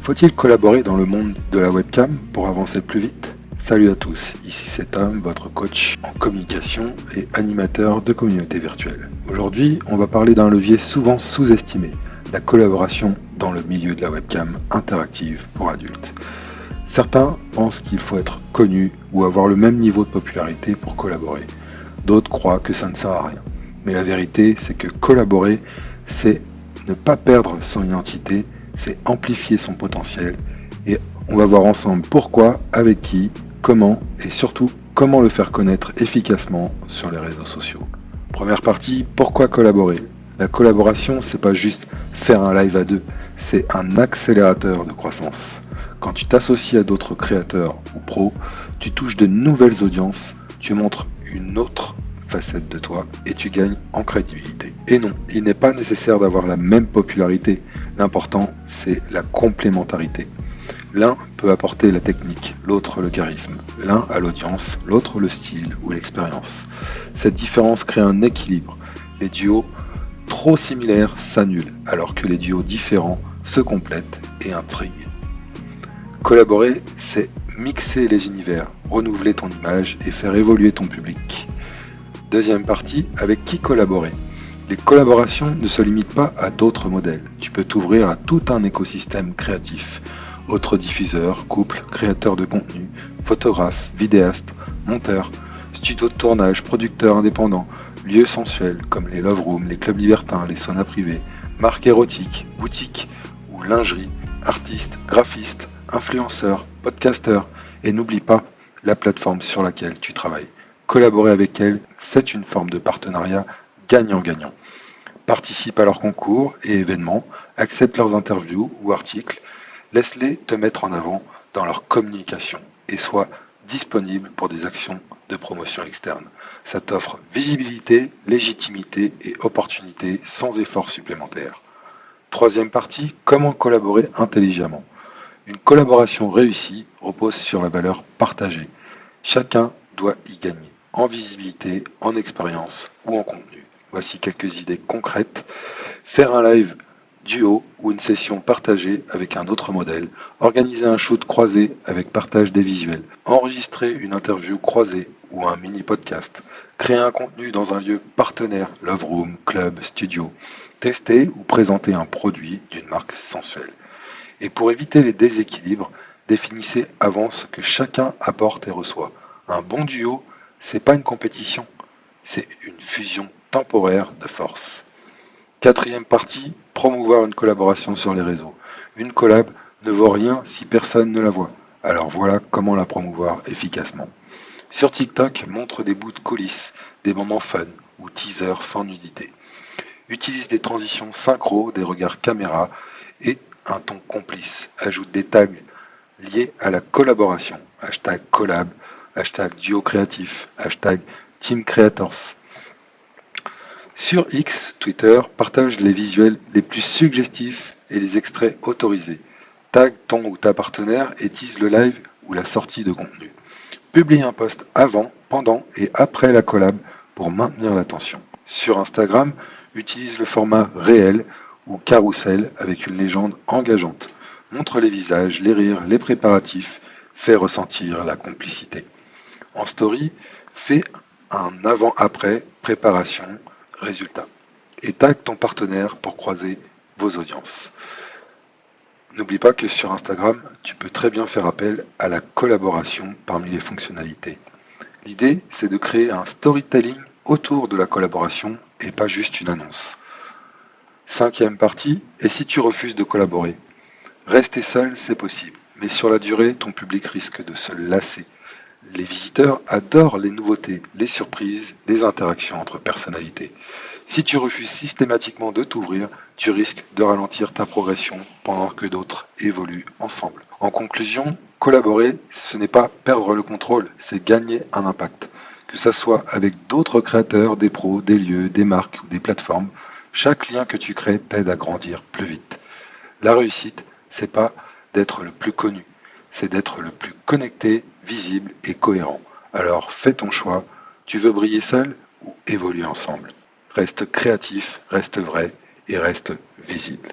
Faut-il collaborer dans le monde de la webcam pour avancer plus vite? Salut à tous, ici c'est Tom, votre coach en communication et animateur de communauté virtuelle. Aujourd'hui, on va parler d'un levier souvent sous-estimé, la collaboration dans le milieu de la webcam interactive pour adultes. Certains pensent qu'il faut être connu ou avoir le même niveau de popularité pour collaborer. D'autres croient que ça ne sert à rien. Mais la vérité, c'est que collaborer, c'est ne pas perdre son identité, c'est amplifier son potentiel. Et on va voir ensemble pourquoi, avec qui, comment et surtout comment le faire connaître efficacement sur les réseaux sociaux. Première partie, pourquoi collaborer? La collaboration, c'est pas juste faire un live à deux, c'est un accélérateur de croissance. Quand tu t'associes à d'autres créateurs ou pros, tu touches de nouvelles audiences, tu montres une autre facette de toi et tu gagnes en crédibilité. Et non, il n'est pas nécessaire d'avoir la même popularité. L'important, c'est la complémentarité. L'un peut apporter la technique, l'autre le charisme. L'un a l'audience, l'autre le style ou l'expérience. Cette différence crée un équilibre. Les duos trop similaires s'annulent, alors que les duos différents se complètent et intriguent. Collaborer, c'est mixer les univers, renouveler ton image et faire évoluer ton public. Deuxième partie, avec qui collaborer? Les collaborations ne se limitent pas à d'autres modèles. Tu peux t'ouvrir à tout un écosystème créatif. Autres diffuseurs, couples, créateurs de contenu, photographes, vidéastes, monteurs, studios de tournage, producteurs indépendants, lieux sensuels comme les love rooms, les clubs libertins, les saunas privés, marques érotiques, boutiques ou lingerie, artistes, graphistes, influenceurs, podcasteurs, et n'oublie pas la plateforme sur laquelle tu travailles. Collaborer avec elle, c'est une forme de partenariat gagnant-gagnant. Participe à leurs concours et événements, accepte leurs interviews ou articles, laisse-les te mettre en avant dans leur communication et sois disponible pour des actions de promotion externe. Ça t'offre visibilité, légitimité et opportunité sans effort supplémentaire. Troisième partie, comment collaborer intelligemment. Une collaboration réussie repose sur la valeur partagée. Chacun doit y gagner, en visibilité, en expérience ou en contenu. Voici quelques idées concrètes. Faire un live duo ou une session partagée avec un autre modèle. Organiser un shoot croisé avec partage des visuels. Enregistrer une interview croisée ou un mini podcast. Créer un contenu dans un lieu partenaire, love room, club, studio. Tester ou présenter un produit d'une marque sensuelle. Et pour éviter les déséquilibres, définissez avant ce que chacun apporte et reçoit. Un bon duo, c'est pas une compétition, c'est une fusion temporaire de forces. Quatrième partie, promouvoir une collaboration sur les réseaux. Une collab ne vaut rien si personne ne la voit. Alors voilà comment la promouvoir efficacement. Sur TikTok, montre des bouts de coulisses, des moments fun ou teasers sans nudité. Utilise des transitions synchro, des regards caméra et un ton complice. Ajoute des tags liés à la collaboration. Hashtag collab, hashtag duo créatif, hashtag team creators. Sur X, Twitter, partage les visuels les plus suggestifs et les extraits autorisés. Tag ton ou ta partenaire et tease le live ou la sortie de contenu. Publie un post avant, pendant et après la collab pour maintenir l'attention. Sur Instagram, utilise le format réel ou carrousel avec une légende engageante. Montre les visages, les rires, les préparatifs, fais ressentir la complicité. En story, fais un avant-après, préparation, résultat. Et tag ton partenaire pour croiser vos audiences. N'oublie pas que sur Instagram, tu peux très bien faire appel à la collaboration parmi les fonctionnalités. L'idée, c'est de créer un storytelling autour de la collaboration et pas juste une annonce. Cinquième partie, et si tu refuses de collaborer? Rester seul, c'est possible, mais sur la durée, ton public risque de se lasser. Les visiteurs adorent les nouveautés, les surprises, les interactions entre personnalités. Si tu refuses systématiquement de t'ouvrir, tu risques de ralentir ta progression pendant que d'autres évoluent ensemble. En conclusion, collaborer, ce n'est pas perdre le contrôle, c'est gagner un impact. Que ça soit avec d'autres créateurs, des pros, des lieux, des marques ou des plateformes, chaque lien que tu crées t'aide à grandir plus vite. La réussite, c'est pas d'être le plus connu, c'est d'être le plus connecté, visible et cohérent. Alors fais ton choix, tu veux briller seul ou évoluer ensemble? Reste créatif, reste vrai et reste visible.